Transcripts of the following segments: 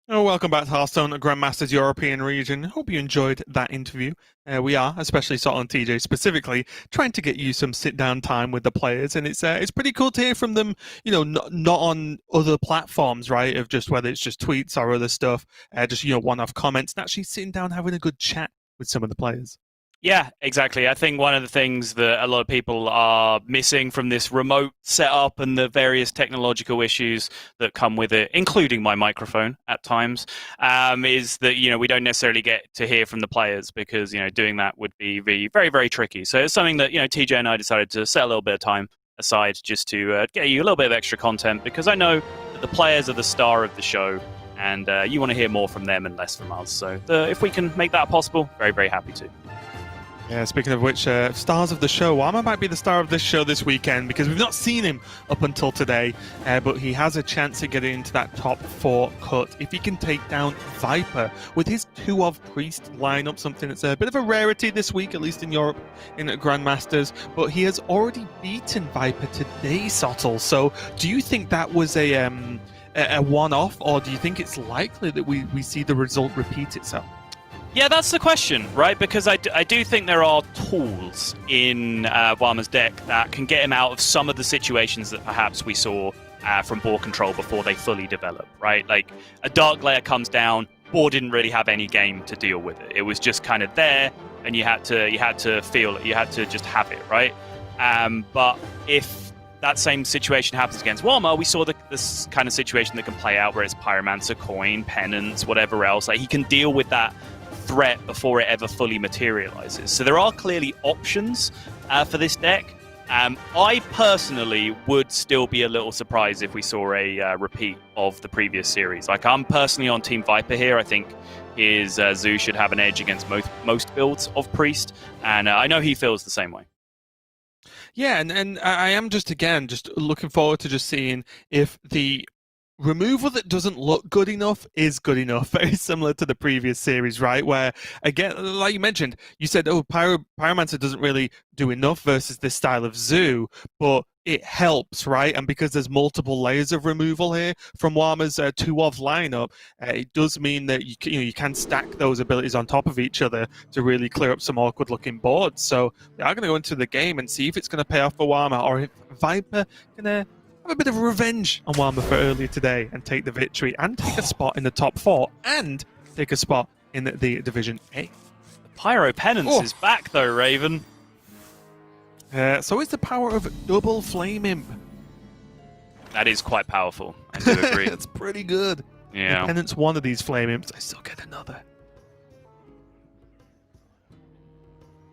Oh, welcome back to Hearthstone Grandmasters European region. Hope you enjoyed that interview. We are, especially Sot and TJ specifically, trying to get you some sit-down time with the players, and it's pretty cool to hear from them. Not on other platforms, right? Of just whether it's just tweets or other stuff, just one-off comments, and actually sitting down having a good chat with some of the players. Yeah, exactly. I think one of the things that a lot of people are missing from this remote setup and the various technological issues that come with it, including my microphone at times, is that we don't necessarily get to hear from the players because doing that would be very, very tricky. So it's something that TJ and I decided to set a little bit of time aside just to get you a little bit of extra content, because I know that the players are the star of the show. And you want to hear more from them and less from us. So if we can make that possible, very, very happy to. Yeah, speaking of which, stars of the show, Warma might be the star of this show this weekend because we've not seen him up until today, but he has a chance at getting into that top 4 cut if he can take down Viper with his 2 of Priest lineup, something that's a bit of a rarity this week, at least in Europe, in Grandmasters, but he has already beaten Viper today, Sottle. So do you think that was a one-off, or do you think it's likely that we see the result repeat itself? Yeah, that's the question, right? Because I do think there are tools in Warma's deck that can get him out of some of the situations that perhaps we saw from board control before they fully develop, right? Like a Dark Lair comes down, board didn't really have any game to deal with it. It was just kind of there, and you had to feel it. You had to just have it, right? But if that same situation happens against Warma, we saw this kind of situation that can play out where it's Pyromancer, Coin, Penance, whatever else. Like he can deal with that threat before it ever fully materializes. So there are clearly options for this deck. I personally would still be a little surprised if we saw a repeat of the previous series. Like I'm personally on Team Viper here. I think his Zoo should have an edge against most builds of Priest, and I know he feels the same way. Yeah, and I am just looking forward to just seeing if the removal that doesn't look good enough is good enough. Very similar to the previous series, right? Where, again, like you mentioned, you said, Pyromancer doesn't really do enough versus this style of Zoo, but it helps, right? And because there's multiple layers of removal here from Warma's 2-of lineup, it does mean that you can stack those abilities on top of each other to really clear up some awkward-looking boards. So we are going to go into the game and see if it's going to pay off for Warma, or if Viper can have a bit of revenge on Warma for earlier today and take the victory and take a spot in the top 4 and take a spot in the Division A. The Pyro Penance is back though, Raven. So is the power of double Flame Imp. That is quite powerful. I do agree. It's pretty good. Yeah. If Penance one of these Flame Imps, I still get another.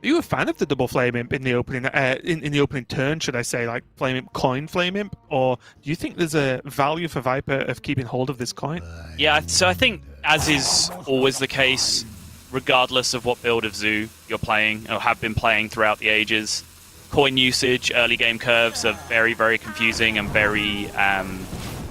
Are you a fan of the double Flame Imp in the opening in the opening turn, should I say, like Flame Imp, coin Flame Imp? Or do you think there's a value for Viper of keeping hold of this coin? Yeah, so I think, as is always the case, regardless of what build of Zoo you're playing or have been playing throughout the ages, coin usage, early game curves are very, very confusing and very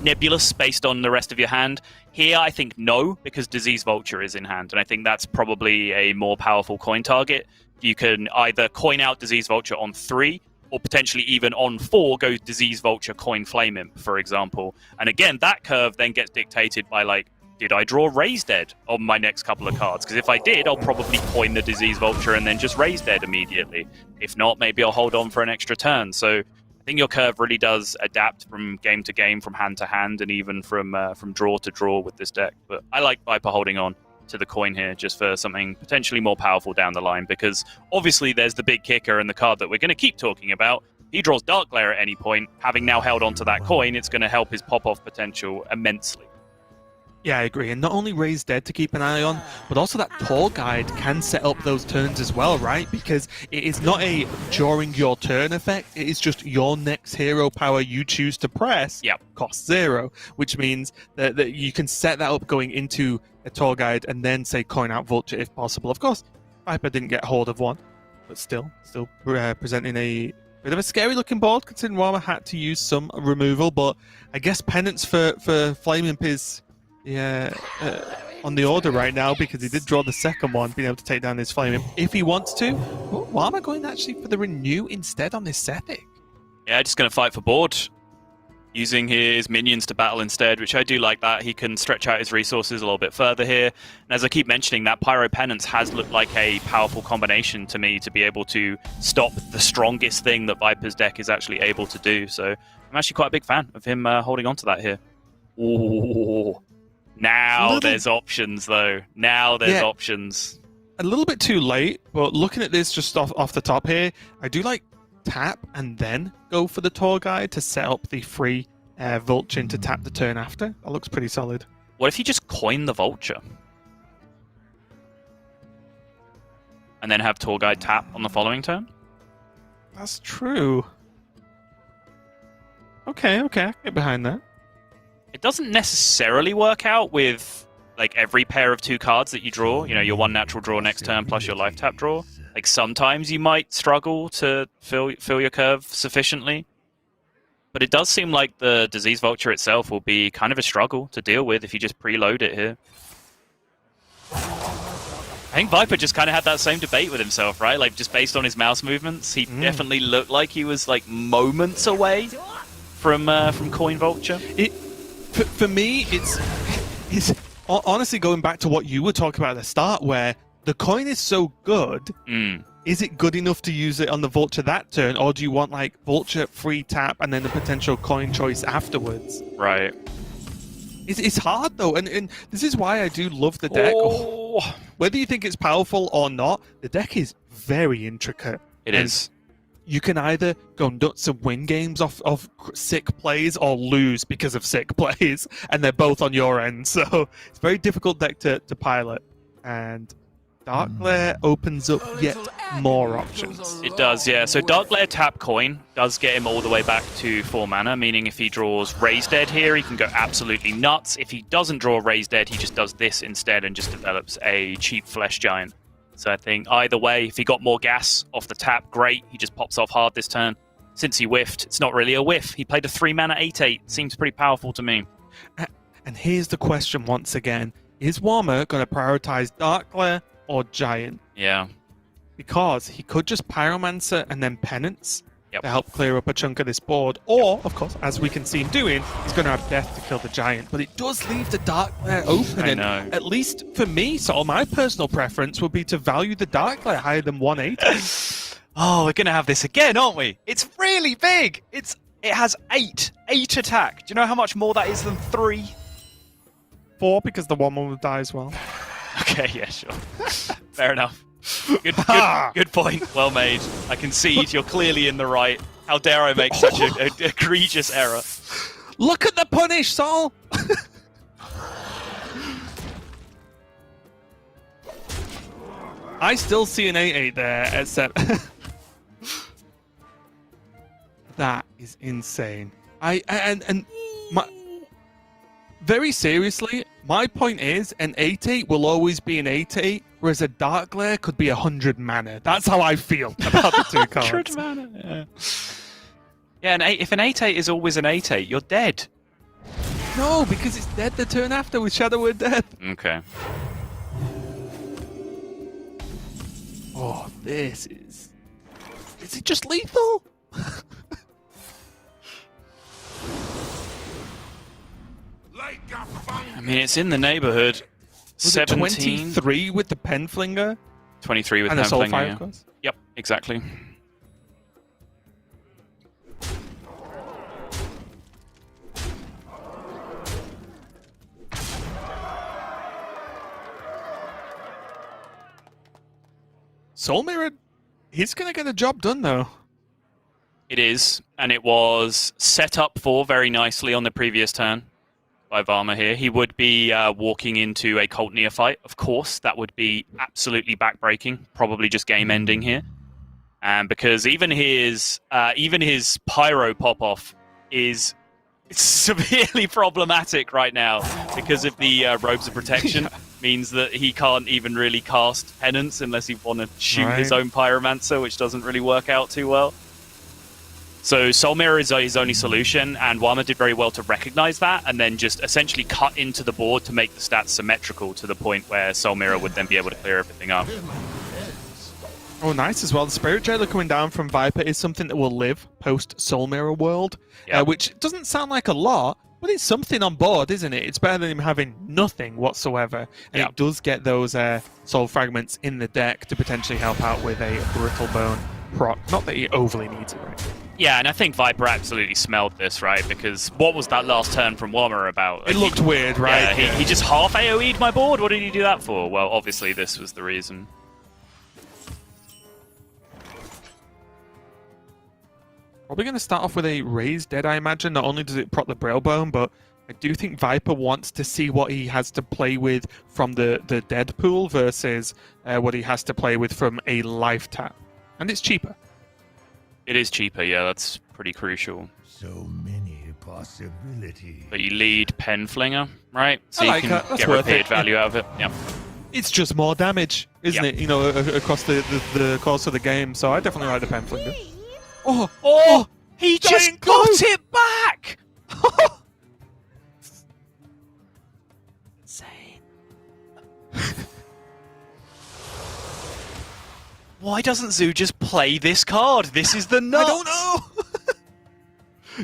nebulous based on the rest of your hand. Here, I think no, because Disease Vulture is in hand, and I think that's probably a more powerful coin target. You can either coin out Disease Vulture on 3, or potentially even on 4, go Disease Vulture, coin Flame Imp, for example. And again, that curve then gets dictated by, like, did I draw Raise Dead on my next couple of cards? Because if I did, I'll probably coin the Disease Vulture and then just Raise Dead immediately. If not, maybe I'll hold on for an extra turn. So I think your curve really does adapt from game to game, from hand to hand, and even from draw to draw with this deck. But I like Viper holding on to the coin here just for something potentially more powerful down the line, because obviously there's the big kicker and the card that we're going to keep talking about. He draws Dark Lair at any point. Having now held on to that coin, it's going to help his pop-off potential immensely. Yeah, I agree. And not only Raise Dead to keep an eye on, but also that Tour Guide can set up those turns as well, right? Because it is not a during your turn effect. It is just your next hero power you choose to press costs 0, which means that you can set that up going into a Tour Guide and then say coin out Vulture if possible. Of course, Viper didn't get hold of one, but still presenting a bit of a scary looking board, considering Warma had to use some removal. But I guess Penance for Flame Imp is on the order right now, because he did draw the second one, being able to take down his Flame Imp if he wants to. Why am I going actually for the Renew instead on this Sephic? Yeah, just going to fight for board. using his minions to battle instead, which I do like that. He can stretch out his resources a little bit further here. And as I keep mentioning, that Pyro Penance has looked like a powerful combination to me to be able to stop the strongest thing that Viper's deck is actually able to do. So I'm actually quite a big fan of him holding on to that here. Ooh. Now there's options, though. Now there's options. A little bit too late, but looking at this just off the top here, I do like tap and then go for the tour guide to set up the free Vulture to tap the turn after. That looks pretty solid. What if you just coin the Vulture? And then have tour guide tap on the following turn? That's true. Okay, I can get behind that. It doesn't necessarily work out with like every pair of 2 cards that you draw. You know, your 1 natural draw next turn plus your life tap draw. Like sometimes you might struggle to fill your curve sufficiently. But it does seem like the Disease Vulture itself will be kind of a struggle to deal with if you just preload it here. I think Viper just kind of had that same debate with himself, right? Like just based on his mouse movements, he definitely looked like he was like moments away from Coin Vulture. For me, it's honestly going back to what you were talking about at the start, where the coin is so good. Is it good enough to use it on the Vulture that turn, or do you want like Vulture free tap and then the potential coin choice afterwards? Right. It's hard though, and this is why I do love the deck. Oh. Whether you think it's powerful or not, the deck is very intricate. It is. You can either go nuts and win games off sick plays or lose because of sick plays, and they're both on your end. So it's a very difficult deck to pilot. And Dark Glare opens up yet more options. It does, yeah. So Dark Glare tap coin does get him all the way back to 4 mana, meaning if he draws Raise Dead here, he can go absolutely nuts. If he doesn't draw Raise Dead, he just does this instead and just develops a cheap Flesh Giant. So I think either way, if he got more gas off the tap, great. He just pops off hard this turn. Since he whiffed, it's not really a whiff. He played a 3-mana 8/8. Seems pretty powerful to me. And here's the question once again. Is Warma going to prioritize Dark Glare or Giant? Yeah. Because he could just Pyromancer and then Penance to help clear up a chunk of this board. Or, of course, as we can see him doing, he's going to have Death to kill the Giant. But it does leave the Dark Glare open. I know. And at least for me, so my personal preference would be to value the Dark Glare higher than 180. Oh, we're going to have this again, aren't we? It's really big. It has 8 attack. Do you know how much more that is than 3? 4 because the one will die as well. Okay, yeah, sure. Fair enough. Good point. Well made. I concede you're clearly in the right. How dare I make such an egregious error? Look at the punish, Sol! I still see an 8/8 there, except... That is insane. Very seriously, my point is an 8/8 will always be an 8/8, whereas a Dark Glare could be 100 mana. That's how I feel about the two cards. 100 mana, yeah. If an 8/8 is always an 8/8, you're dead. No, because it's dead the turn after with Shadow Word Death. Okay. Oh, this is... Is it just lethal? I mean, it's in the neighborhood. Was 17? it 23 with the Penflinger? 23 with and the Penflinger, Soulfire, yeah. of course. Yep, exactly. Soul Mirror, he's going to get a job done, though. It is, and it was set up for very nicely on the previous turn by Warma here. He would be walking into a Cult Neophyte, of course. That would be absolutely backbreaking, probably just game-ending here. And because even his Pyro pop-off is severely problematic right now because of the Robes of Protection. Means that he can't even really cast Penance unless he want to shoot his own Pyromancer, which doesn't really work out too well. So Soul Mirror is his only solution, and Warma did very well to recognize that and then just essentially cut into the board to make the stats symmetrical to the point where Soul Mirror would then be able to clear everything up. Oh, nice as well. The Spirit Jailer coming down from Viper is something that will live post Soul Mirror World, which doesn't sound like a lot, but it's something on board, isn't it? It's better than him having nothing whatsoever. And it does get those Soul Fragments in the deck to potentially help out with a Brittle Bone proc. Not that he overly needs it, right? Yeah, and I think Viper absolutely smelled this, right? Because what was that last turn from Warma about? It looked weird, right? Yeah, he just half AoE'd my board? What did he do that for? Well, obviously this was the reason. Probably going to start off with a Raised Dead, I imagine. Not only does it proc the Brailbone, but I do think Viper wants to see what he has to play with from the Dead pool versus what he has to play with from a Life Tap. And it's cheaper. It is cheaper, yeah, that's pretty crucial. So many possibilities. But you lead Pen Flinger, right? So I like you can That's get worth repeated it. value out of it. Yeah. It's just more damage, isn't it? You know, across the course of the game. So I definitely like the Pen Flinger. Oh, he just Giant got Ghost! it back! Insane. Why doesn't Zoo just play this card? This is the nut. I don't know.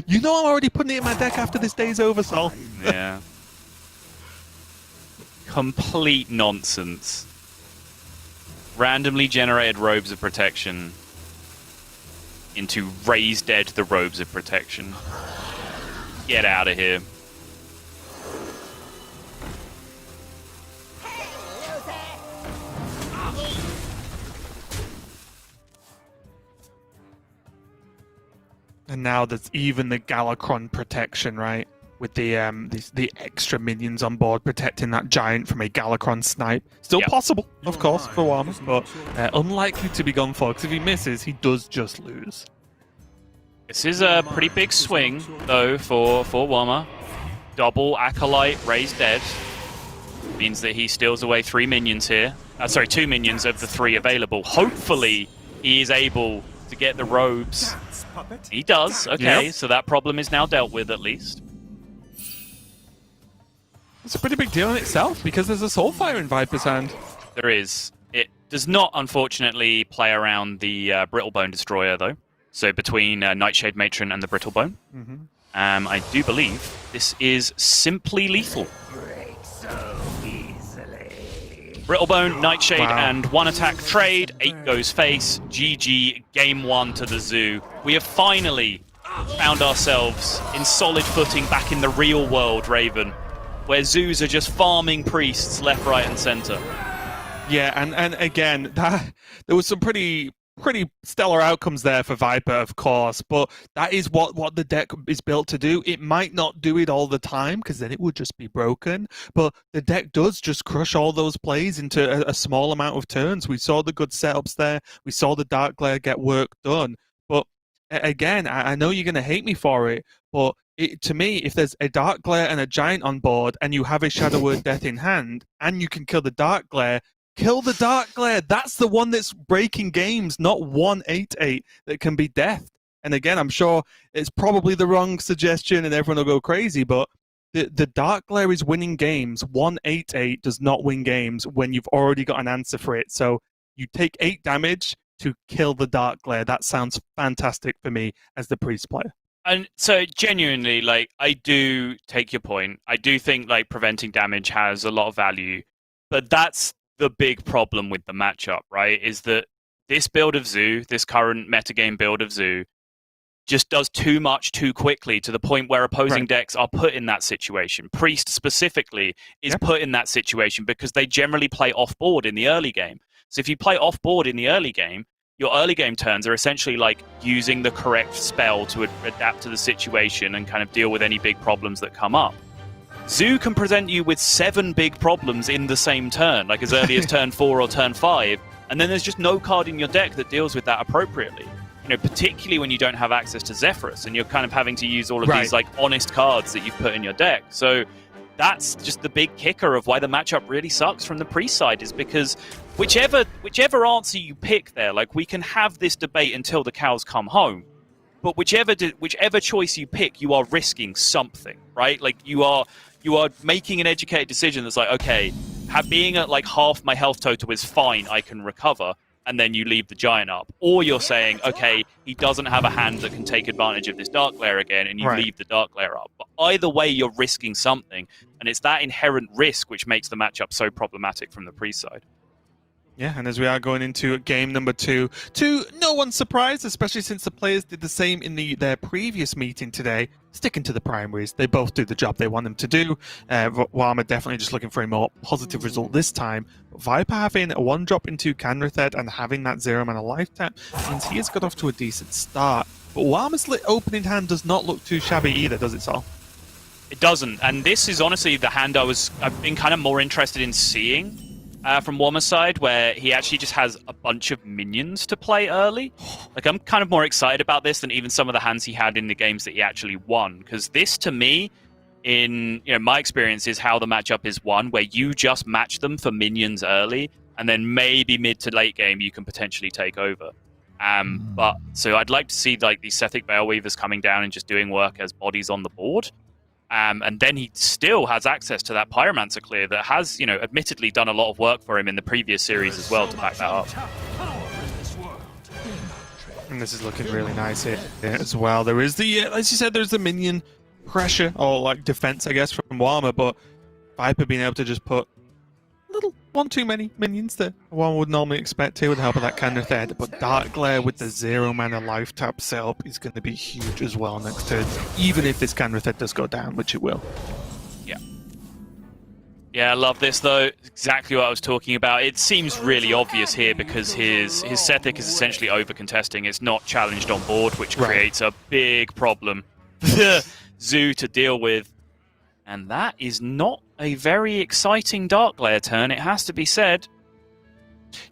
You know I'm already putting it in my deck after this day's over, Sol. Yeah. Complete nonsense. Randomly generated Robes of Protection into Raise Dead the Robes of Protection. Get out of here. And now there's even the Galakron protection, right? With the extra minions on board protecting that giant from a Galakron snipe. Still possible, of course, for Warma, but unlikely to be gone for, because if he misses, he does just lose. This is a pretty big swing, though, for Warma. Double Acolyte Raised Dead. Means that he steals away 3 minions here. Sorry, 2 minions of the 3 available. Hopefully, he is able to get the robes. He does, okay, so that problem is now dealt with at least. It's a pretty big deal in itself, because there's a Soulfire in Viper's hand. There is. It does not, unfortunately, play around the Brittlebone Destroyer, though. So between Nightshade Matron and the Brittlebone. I do believe this is simply lethal. Brittlebone, Nightshade, and 1 attack trade. 8 goes face. GG, game 1 to the Zoo. We have finally found ourselves in solid footing back in the real world, Raven, where Zoos are just farming priests left, right, and center. Yeah, and again, there was some pretty stellar outcomes there for Viper, of course, but that is what the deck is built to do. It might not do it all the time, because then it would just be broken, but the deck does just crush all those plays into a small amount of turns. We saw the good setups there. We saw the Dark Glare get work done, but again, I know you're going to hate me for it, but to me, if there's a Dark Glare and a Giant on board, and you have a Shadow Word Death in hand, and you can kill the Dark Glare, kill the Dark Glare. That's the one that's breaking games, not 1/8/8 that can be deathed. And again, I'm sure it's probably the wrong suggestion and everyone will go crazy, but the Dark Glare is winning games. 1/8/8 does not win games when you've already got an answer for it. So you take 8 damage to kill the Dark Glare. That sounds fantastic for me as the Priest player. And so genuinely, like, I do take your point. I do think like preventing damage has a lot of value, but that's the big problem with the matchup, right? Is that this build of Zoo, this current metagame build of Zoo, just does too much too quickly to the point where opposing decks are put in that situation. Priest specifically is put in that situation because they generally play off-board in the early game. So if you play off-board in the early game, your early game turns are essentially like using the correct spell to adapt to the situation and kind of deal with any big problems that come up. Zoo can present you with 7 big problems in the same turn, like as early as turn 4 or turn 5, and then there's just no card in your deck that deals with that appropriately. You know, particularly when you don't have access to Zephyrus, and you're kind of having to use all of these like honest cards that you've put in your deck. So that's just the big kicker of why the matchup really sucks from the Priest side, is because whichever answer you pick there, like, we can have this debate until the cows come home, but whichever choice you pick, you are risking something, right? Like, you are making an educated decision that's like, okay, being at like half my health total is fine, I can recover, and then you leave the Giant up. Or you're saying, okay, he doesn't have a hand that can take advantage of this Dark Glare again, and you leave the Dark Glare up. But either way, you're risking something, and it's that inherent risk which makes the matchup so problematic from the pre-side. Yeah, and as we are going into game number 2, to no one's surprise, especially since the players did the same in their previous meeting today, sticking to the primaries. They both do the job they want them to do. Warma definitely just looking for a more positive result this time. But Viper having a 1-drop into Canrathed and having that 0-mana life tap means he has got off to a decent start. But Warma's opening hand does not look too shabby either, does it, Sol? It doesn't, and this is honestly the hand I've been kind of more interested in seeing. From Warma's side, where he actually just has a bunch of minions to play early. Like, I'm kind of more excited about this than even some of the hands he had in the games that he actually won. Because this, to me, in my experience, is how the matchup is won, where you just match them for minions early, and then maybe mid to late game you can potentially take over. But so I'd like to see like these Sethic Veilweavers coming down and just doing work as bodies on the board. And then he still has access to that Pyromancer clear that has, admittedly done a lot of work for him in the previous series as well to back that up. And this is looking really nice here as well. There is the, as you said, there's the minion pressure, or like defense, I guess, from Warma, but Viper being able to just put a little one too many minions that one would normally expect to with the help of that Canrathed. But Dark Glare with the 0-mana life tap setup is going to be huge as well next turn, even if this Canrathed does go down, which it will. Yeah, I love this though. Exactly what I was talking about. It seems really obvious here because his Sethic is essentially over contesting. It's not challenged on board, which creates a big problem for Zoo to deal with. And that is not a very exciting Dark Glare turn, it has to be said.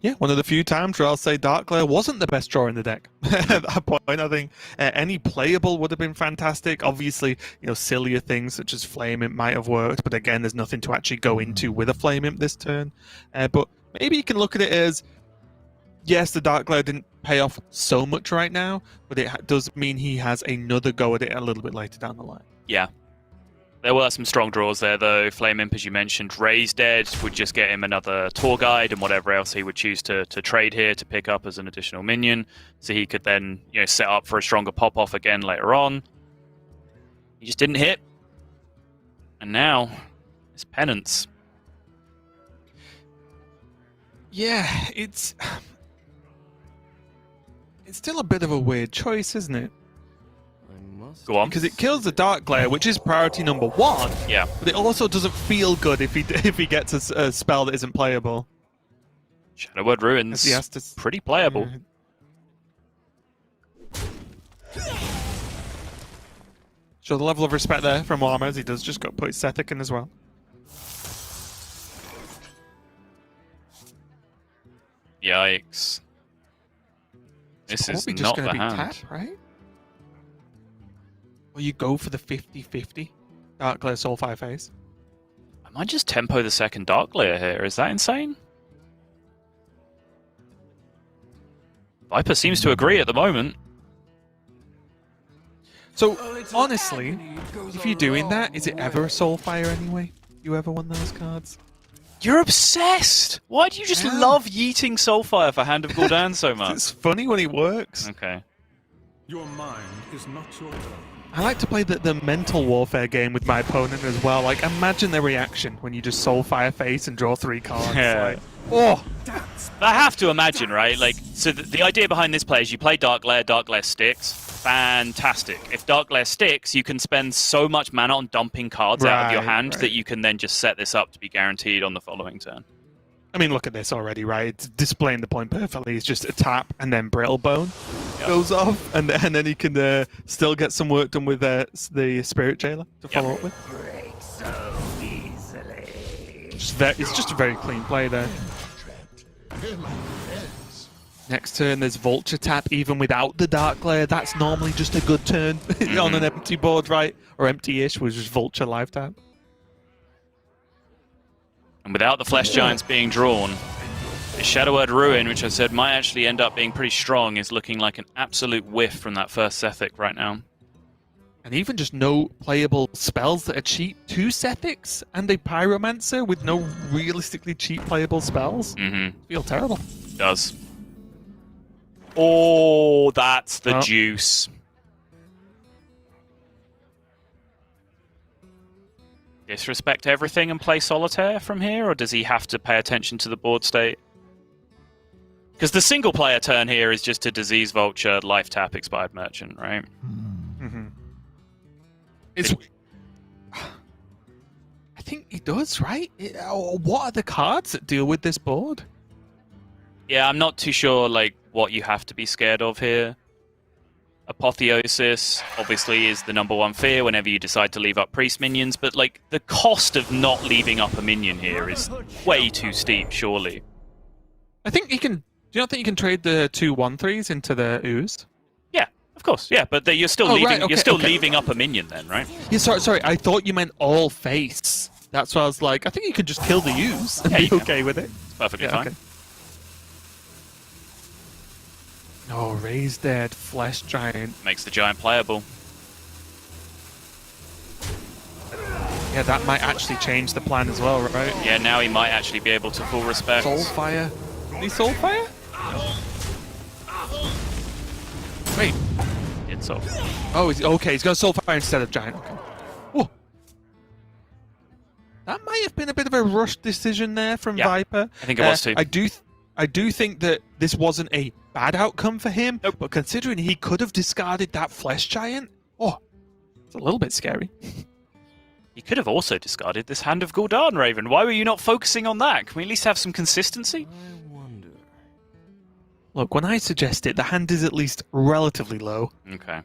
Yeah, one of the few times where I'll say Dark Glare wasn't the best draw in the deck. At that point, I think any playable would have been fantastic. Obviously, sillier things such as Flame Imp might have worked, but again, there's nothing to actually go into with a Flame Imp this turn. But maybe you can look at it as, yes, the Dark Glare didn't pay off so much right now, but it does mean he has another go at it a little bit later down the line. Yeah. There were some strong draws there, though. Flame Imp, as you mentioned, Raise Dead would just get him another Tour Guide and whatever else he would choose to trade here to pick up as an additional minion. So he could then set up for a stronger pop-off again later on. He just didn't hit. And now, it's Penance. Yeah, it's still a bit of a weird choice, isn't it? Go on. Because it kills the Dark Glare, which is priority number 1. Yeah. But it also doesn't feel good if he gets a spell that isn't playable. Shadow Word Ruins, he has to... pretty playable. Show the level of respect there from Warma, as he does just go put his Sethic in as well. Yikes. This is just not gonna the be hand. Tap, right? Or you go for the 50-50 Dark Glare Soulfire phase. I might just tempo the second Dark Glare here. Is that insane? Viper seems to agree at the moment. So, honestly, if you're doing that, is it ever a Soulfire anyway? You ever won those cards? You're obsessed! Why do you just love yeeting Soulfire for Hand of Gul'dan so much? It's funny when it works. Okay. Your mind is not your own. I like to play the mental warfare game with my opponent as well. Like, imagine the reaction when you just Soulfire face and draw 3 cards. Yeah. Like, oh! I have to imagine, right? Like, so the idea behind this play is you play Dark Glare sticks. Fantastic. If Dark Glare sticks, you can spend so much mana on dumping cards out of your hand that you can then just set this up to be guaranteed on the following turn. I mean, look at this already, right? It's displaying the point perfectly. It's just a tap and then Brittlebone goes off, and then he can still get some work done with the Spirit Jailer to follow up with. It's just a very clean play there. Next turn, there's Vulture Tap, even without the Dark Glare. That's normally just a good turn on an empty board, right? Or empty-ish, with just Vulture live tap. And without the Flesh Giants being drawn, the Shadow Word Ruin, which I said might actually end up being pretty strong, is looking like an absolute whiff from that first Sethic right now. And even just no playable spells that are cheap. 2 Sethics and a Pyromancer with no realistically cheap playable spells. Feel terrible. Does. Oh, that's the juice. Disrespect everything and play solitaire from here, or does he have to pay attention to the board state? Because the single player turn here is just a Disease Vulture, Life Tap, Expired Merchant, right? Mm-hmm. I think he does, right? What are the cards that deal with this board? Yeah, I'm not too sure what you have to be scared of here. Apotheosis obviously is the number 1 fear whenever you decide to leave up priest minions, but the cost of not leaving up a minion here is way too steep, surely. I think you can. Do you not think you can trade the 2 1/3s into the ooze? Yeah, of course. Yeah, but you're still leaving. Right, okay, you're still leaving up a minion then, right? Yeah, sorry. I thought you meant all face. That's why I was like, I think you could just kill the ooze and be okay with it. It's perfectly fine. Okay. Oh, Raised Dead Flesh Giant. Makes the giant playable. Yeah, that might actually change the plan as well, right? Yeah, now he might actually be able to full respect. Soulfire. Any Soulfire? Wait. It's off. Oh, okay. He's got Soulfire instead of Giant. Okay. Whoa. That might have been a bit of a rushed decision there from Viper. I think it was too. I do think that this wasn't a bad outcome for him, but considering he could have discarded that Flesh Giant, it's a little bit scary. He could have also discarded this Hand of Gul'dan, Raven. Why were you not focusing on that? Can we at least have some consistency? I wonder. Look, when I suggest it, the hand is at least relatively low. Okay.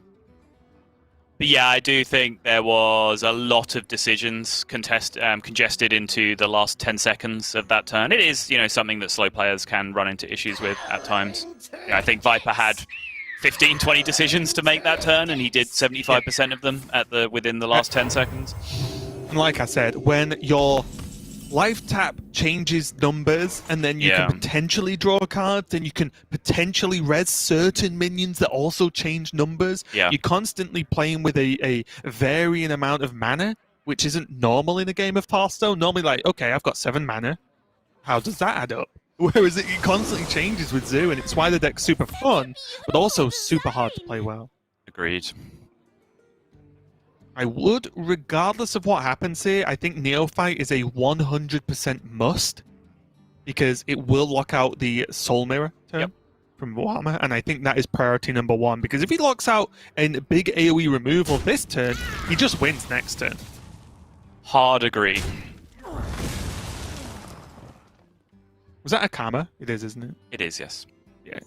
But yeah, I do think there was a lot of decisions congested into the last 10 seconds of that turn. It is, something that slow players can run into issues with at times. Yeah, I think Viper had 15, 20 decisions to make that turn, and he did 75% of them within the last 10 seconds. And like I said, when your life tap changes numbers, and then you can potentially draw cards, then you can potentially res certain minions that also change numbers. Yeah. You're constantly playing with a varying amount of mana, which isn't normal in a game of Hearthstone. Normally, okay, I've got 7 mana. How does that add up? Whereas it constantly changes with Zoo, and it's why the deck's super fun, but also super hard to play well. Agreed. I would, regardless of what happens here, I think Neophyte is a 100% must, because it will lock out the Soul Mirror turn from Warma, and I think that is priority number 1, because if he locks out a big AoE removal this turn, he just wins next turn. Hard agree. Was that a Karma? It is, isn't it? It is, yes. Yeah.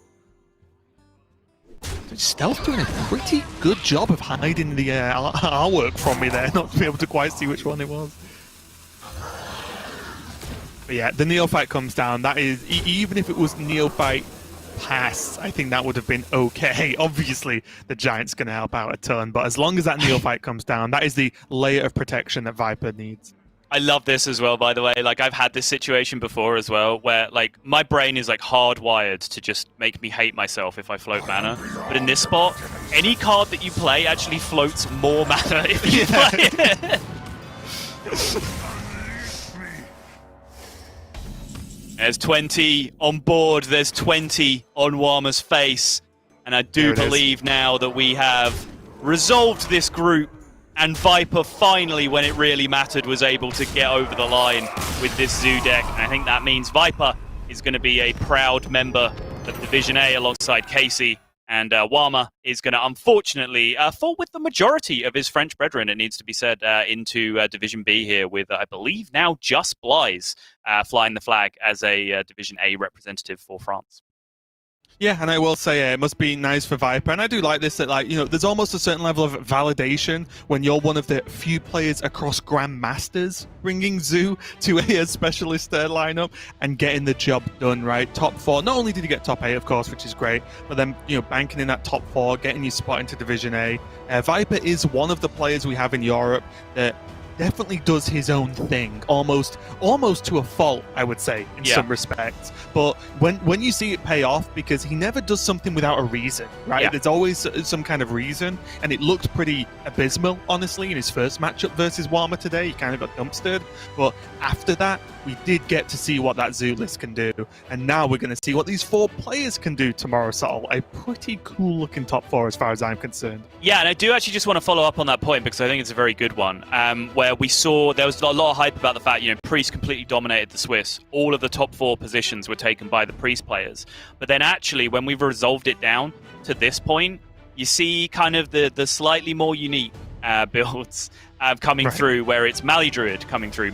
Stealth doing a pretty good job of hiding the artwork from me there, not to be able to quite see which one it was. But yeah, the Neophyte comes down. That is, even if it was Neophyte pass, I think that would have been okay. Obviously, the Giant's going to help out a ton, but as long as that Neophyte comes down, that is the layer of protection that Viper needs. I love this as well, by the way. I've had this situation before as well, where, my brain is, hardwired to just make me hate myself if I float mana. But in this spot, any card that you play actually floats more mana if you play it. There's 20 on board. There's 20 on Warma's face. And I do believe now that we have resolved this group. And Viper finally, when it really mattered, was able to get over the line with this Zoo deck. And I think that means Viper is going to be a proud member of Division A alongside Casey. And Warma is going to, unfortunately, fall with the majority of his French brethren, it needs to be said, into Division B here with, I believe, now just Blaise flying the flag as a Division A representative for France. Yeah, and I will say it must be nice for Viper, and I do like this, that there's almost a certain level of validation when you're one of the few players across Grandmasters bringing Zoo to a specialist lineup and getting the job done, right? Top 4. Not only did you get top 8, of course, which is great, but then, banking in that top 4, getting your spot into Division A. Viper is one of the players we have in Europe that definitely does his own thing, almost to a fault, I would say, in some respects. But when you see it pay off, because he never does something without a reason, right? Yeah. There's always some kind of reason, and it looked pretty abysmal, honestly, in his first matchup versus Warma today. He kind of got dumpstered, but after that, we did get to see what that Zoo list can do, and now we're going to see what these 4 players can do tomorrow. So a pretty cool looking top 4 as far as I'm concerned. Yeah, and I do actually just want to follow up on that point because I think it's a very good one. Where we saw there was a lot of hype about the fact, Priest completely dominated the Swiss. All of the top 4 positions were taken by the Priest players. But then actually, when we've resolved it down to this point, you see kind of the slightly more unique builds coming through, where it's Mali Druid coming through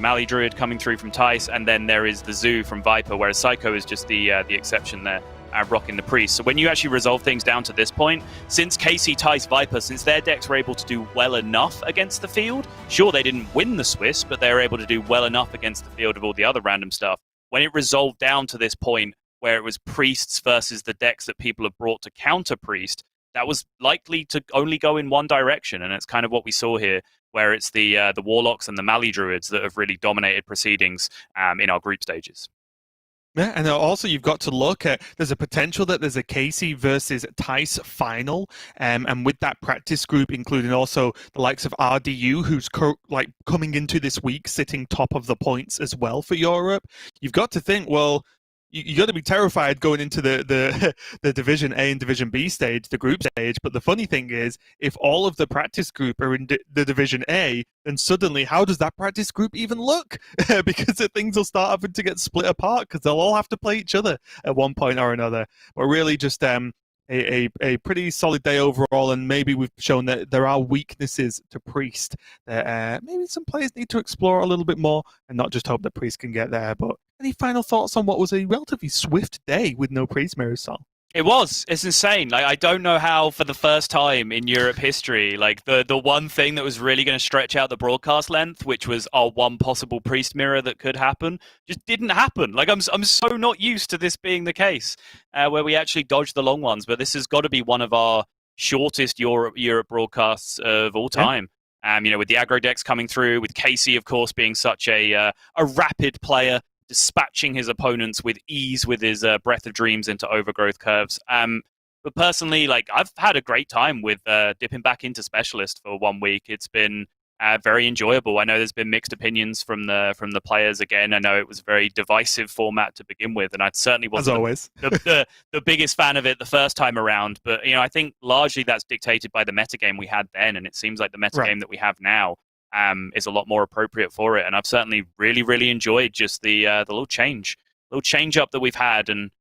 from Tice, and then there is the Zoo from Viper, whereas Psycho is just the exception there, rocking the Priest. So when you actually resolve things down to this point, since KC, Tice, Viper, since their decks were able to do well enough against the field, sure, they didn't win the Swiss, but they were able to do well enough against the field of all the other random stuff. When it resolved down to this point, where it was Priests versus the decks that people have brought to counter Priest, that was likely to only go in one direction, and it's kind of what we saw here, where it's the Warlocks and the Mali Druids that have really dominated proceedings in our group stages. Yeah, and also you've got to look at, there's a potential that there's a Casey versus Tice final, and with that practice group, including also the likes of RDU, who's coming into this week sitting top of the points as well for Europe, you've got to think, well, you got to be terrified going into the Division A and Division B stage, the group stage. But the funny thing is, if all of the practice group are in the Division A, then suddenly, how does that practice group even look? Because things will start having to get split apart because they'll all have to play each other at one point or another. But really, just a pretty solid day overall, and maybe we've shown that there are weaknesses to Priest that maybe some players need to explore a little bit more and not just hope that Priest can get there. But any final thoughts on what was a relatively swift day with no Priest mirrors, Sol? It was. It's insane. I don't know how, for the first time in Europe history, the one thing that was really going to stretch out the broadcast length, which was our one possible Priest mirror that could happen, just didn't happen. I'm so not used to this being the case, where we actually dodged the long ones. But this has got to be one of our shortest Europe broadcasts of all time. Yeah. With the aggro decks coming through, with Casey, of course, being such a rapid player, dispatching his opponents with ease with his Breath of Dreams into overgrowth curves. But personally, I've had a great time with dipping back into Specialist for 1 week. It's been very enjoyable. I know there's been mixed opinions from the players. Again, I know it was a very divisive format to begin with, and I certainly wasn't the biggest fan of it the first time around. But I think largely that's dictated by the metagame we had then, and it seems like the metagame that we have now is a lot more appropriate for it. And I've certainly really, really enjoyed just the little change up that we've had, and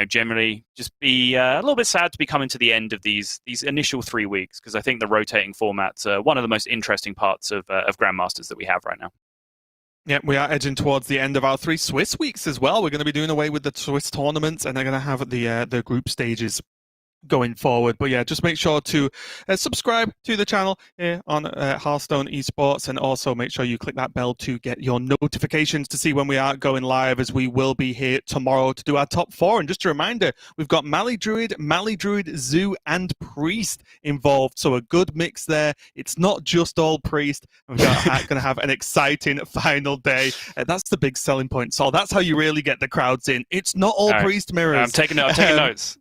generally just be a little bit sad to be coming to the end of these initial 3 weeks, because I think the rotating format's one of the most interesting parts of Grandmasters that we have right now. Yeah, we are edging towards the end of our 3 Swiss weeks as well. We're going to be doing away with the Swiss tournaments, and they're going to have the group stages going forward. But yeah, just make sure to subscribe to the channel here on Hearthstone Esports, and also make sure you click that bell to get your notifications to see when we are going live, as we will be here tomorrow to do our top 4. And just a reminder, we've got Mali Druid, Zoo, and Priest involved, so a good mix there. It's not just all Priest. We're going to have an exciting final day. That's the big selling point, so that's how you really get the crowds in. It's not all Priest mirrors. I'm taking notes.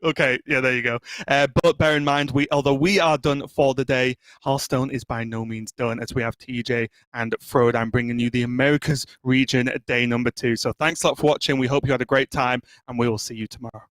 Okay, yeah, there you go. But bear in mind, although we are done for the day, Hearthstone is by no means done, as we have TJ and Frodan bringing you the Americas region day number 2. So thanks a lot for watching. We hope you had a great time, and we will see you tomorrow.